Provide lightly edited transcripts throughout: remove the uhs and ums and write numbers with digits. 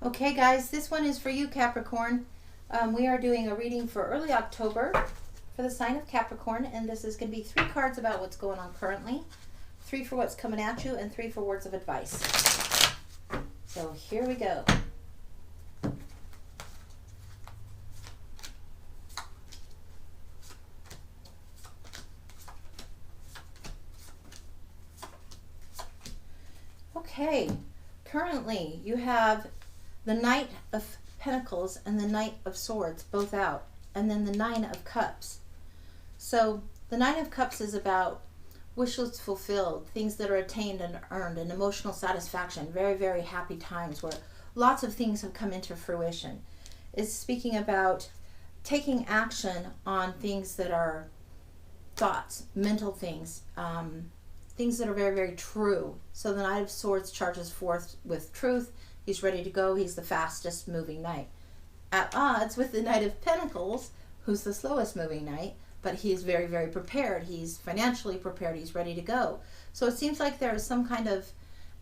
Okay guys, this one is for you, Capricorn. We are doing a reading for early October for the sign of Capricorn, and this is going to be 3 cards about what's going on currently, 3 for what's coming at you, and 3 for words of advice. So here we go. Okay, currently you have the Knight of Pentacles and the Knight of Swords both out, and then the Nine of Cups. So the Nine of Cups is about wishes fulfilled, things that are attained and earned, and emotional satisfaction, very, very happy times where lots of things have come into fruition. It's speaking about taking action on things that are thoughts, mental things, things that are very, very true. So the Knight of Swords charges forth with truth. He's ready to go. He's the fastest moving knight. At odds with the Knight of Pentacles, who's the slowest moving knight, but he's very, very prepared. He's financially prepared. He's ready to go. So it seems like there is some kind of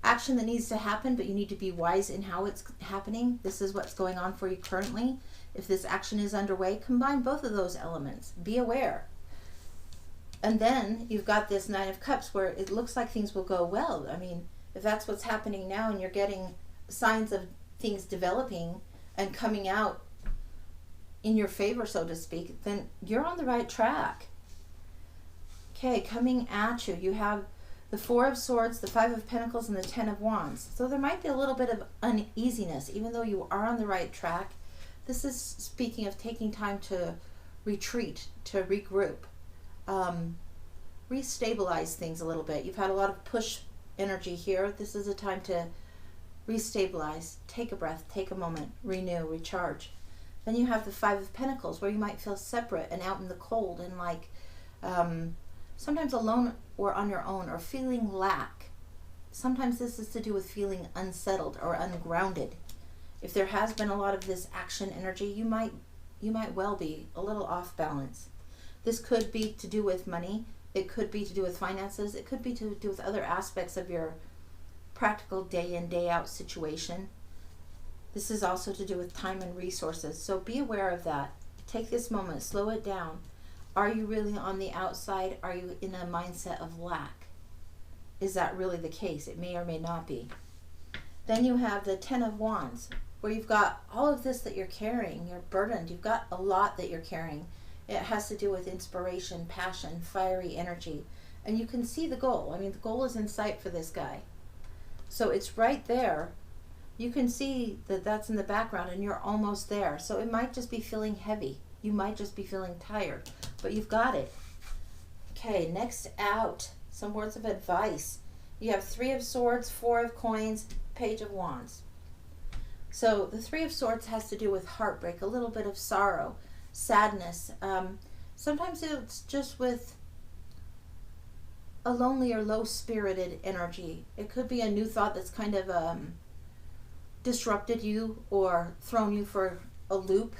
action that needs to happen, but you need to be wise in how it's happening. This is what's going on for you currently. If this action is underway, combine both of those elements. Be aware. And then you've got this Nine of Cups where it looks like things will go well. I mean, if that's what's happening now and you're getting signs of things developing and coming out in your favor, so to speak, then you're on the right track. Okay, coming at you, you have the Four of Swords, the Five of Pentacles, and the Ten of Wands. So there might be a little bit of uneasiness, even though you are on the right track. This is speaking of taking time to retreat, to regroup, restabilize things a little bit. You've had a lot of push energy here. This is a time to restabilize, take a breath, take a moment, renew, recharge. Then you have the Five of Pentacles, where you might feel separate and out in the cold and like sometimes alone or on your own, or feeling lack. Sometimes this is to do with feeling unsettled or ungrounded. If there has been a lot of this action energy, you might well be a little off balance. This could be to do with money. It could be to do with finances. It could be to do with other aspects of your practical day in, day out situation. This is also to do with time and resources. So be aware of that. Take this moment, slow it down. Are you really on the outside? Are you in a mindset of lack? Is that really the case? It may or may not be. Then you have the Ten of Wands, where you've got all of this that you're carrying. You're burdened. You've got a lot that you're carrying. It has to do with inspiration, passion, fiery energy. And you can see the goal. I mean, the goal is in sight for this guy. So it's right there. You can see that that's in the background and you're almost there. So it might just be feeling heavy. You might just be feeling tired, but you've got it. Okay, next out, some words of advice. You have Three of Swords, Four of Coins, Page of Wands. So the Three of Swords has to do with heartbreak, a little bit of sorrow, sadness. Sometimes it's just with a lonely or low-spirited energy. It could be a new thought that's kind of disrupted you or thrown you for a loop.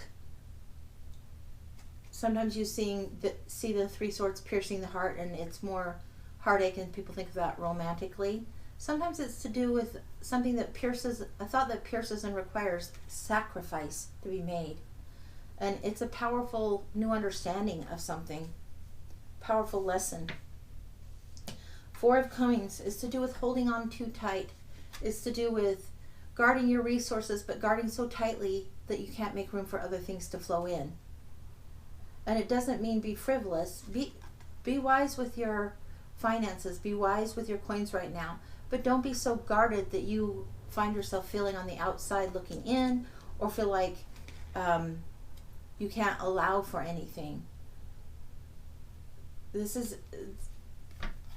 Sometimes you see the Three Swords piercing the heart, and it's more heartache, and people think of that romantically. Sometimes it's to do with something that pierces, a thought that pierces and requires sacrifice to be made. And it's a powerful new understanding of something, powerful lesson. Four of Coins is to do with holding on too tight. It's to do with guarding your resources, but guarding so tightly that you can't make room for other things to flow in. And it doesn't mean be frivolous. Be wise with your finances. Be wise with your coins right now. But don't be so guarded that you find yourself feeling on the outside looking in, or feel like you can't allow for anything. This is,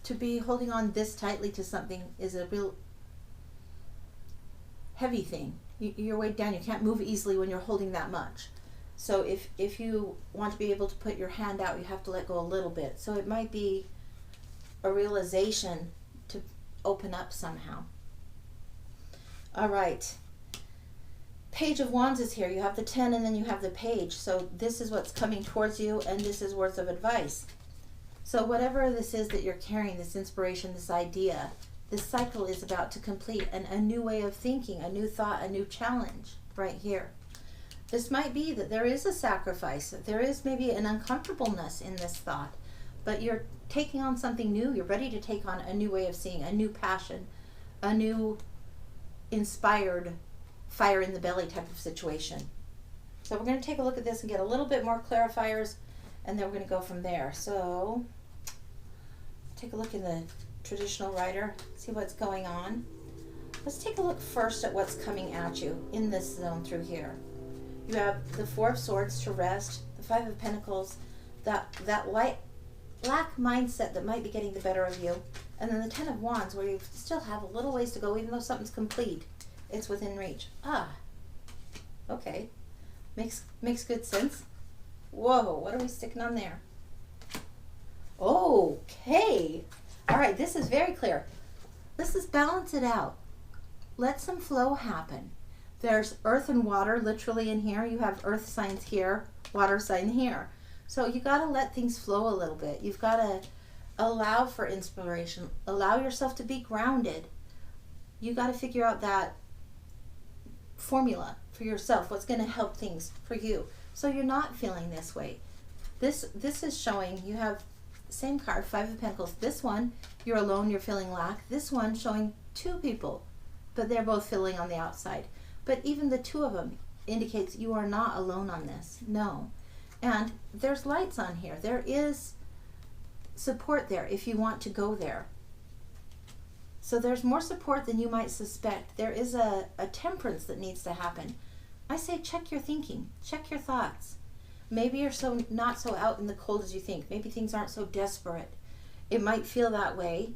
to be holding on this tightly to something is a real heavy thing. You're weighed down. You can't move easily when you're holding that much. So if you want to be able to put your hand out, you have to let go a little bit. So it might be a realization to open up somehow. All right. Page of Wands is here. You have the 10 and then you have the page. So this is what's coming towards you, and this is words of advice. So whatever this is that you're carrying, this inspiration, this idea, This cycle is about to complete a new way of thinking, a new thought, a new challenge right here. This might be that there is a sacrifice, that there is maybe an uncomfortableness in this thought, but you're taking on something new. You're ready to take on a new way of seeing, a new passion, a new inspired fire in the belly type of situation. So we're going to take a look at this and get a little bit more clarifiers, and then we're going to go from there. So take a look in the traditional writer, see what's going on. Let's take a look first at what's coming at you in this zone through here. You have the Four of Swords to rest, the Five of Pentacles, that lack mindset that might be getting the better of you, and then the Ten of Wands, where you still have a little ways to go, even though something's complete, it's within reach. Okay, makes good sense. Whoa, what are we sticking on there? Okay, all right, this is very clear. Let's just balance it out. Let some flow happen. There's earth and water literally in here. You have earth signs here, water sign here. So you got to let things flow a little bit. You've got to allow for inspiration. Allow yourself to be grounded. You got to figure out that formula for yourself. What's going to help things for you, so you're not feeling this way. This is showing you have same card, Five of Pentacles. This one, you're alone, you're feeling lack. This one showing two people, but they're both feeling on the outside. But even the two of them indicates you are not alone on this. No. And there's lights on here. There is support there if you want to go there. So there's more support than you might suspect. There is a temperance that needs to happen. I say check your thinking. Check your thoughts. Maybe you're not so out in the cold as you think. Maybe things aren't so desperate. It might feel that way.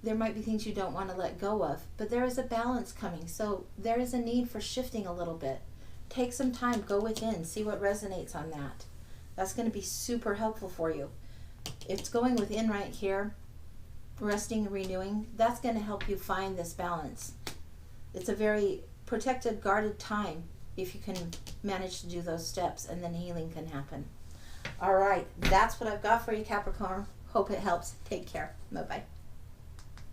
There might be things you don't want to let go of, but there is a balance coming. So there is a need for shifting a little bit. Take some time, go within, see what resonates on that. That's going to be super helpful for you. It's going within right here, resting and renewing. That's going to help you find this balance. It's a very protected, guarded time if you can manage to do those steps, and then healing can happen. All right, that's what I've got for you, Capricorn. Hope it helps. Take care. Bye-bye.